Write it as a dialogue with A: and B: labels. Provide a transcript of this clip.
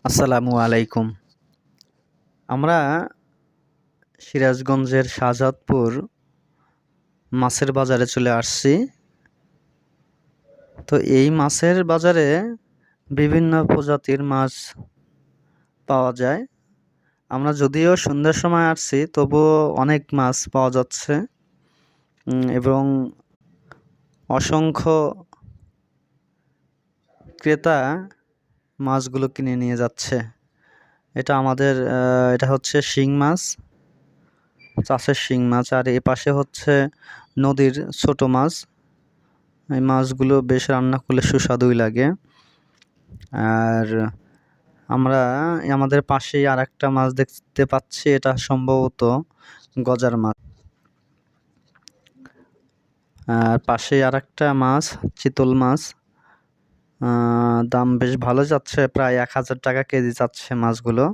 A: আসসালামু আলাইকুম। আমরা সিরাজগঞ্জের শাহজাদপুর মাছের বাজারে চলে আসছি। তো এই মাছের বাজারে বিভিন্ন প্রজাতির মাছ পাওয়া যায়। আমরা যদিও সন্ধ্যার সময় আসছি, তবুও অনেক মাছ পাওয়া যাচ্ছে এবং অসংখ্য ক্রেতা মাছগুলো কিনে নিয়ে যাচ্ছে। এটা হচ্ছে শিং মাছ, চাষের শিং মাছ, আর এ পাশে হচ্ছে নদীর ছোট মাছ। এই মাছগুলো বেশ রান্না করলে সুস্বাদুই লাগে। আর আমরা আমাদের পাশেই আর একটা মাছ দেখতে পাচ্ছি, এটা সম্ভবত গজার মাছ। আর পাশেই আর একটা মাছ, চিতল মাছ। দাম বেশ ভালো যাচ্ছে, প্রায় 1000 টাকা কেজি যাচ্ছে মাছগুলো।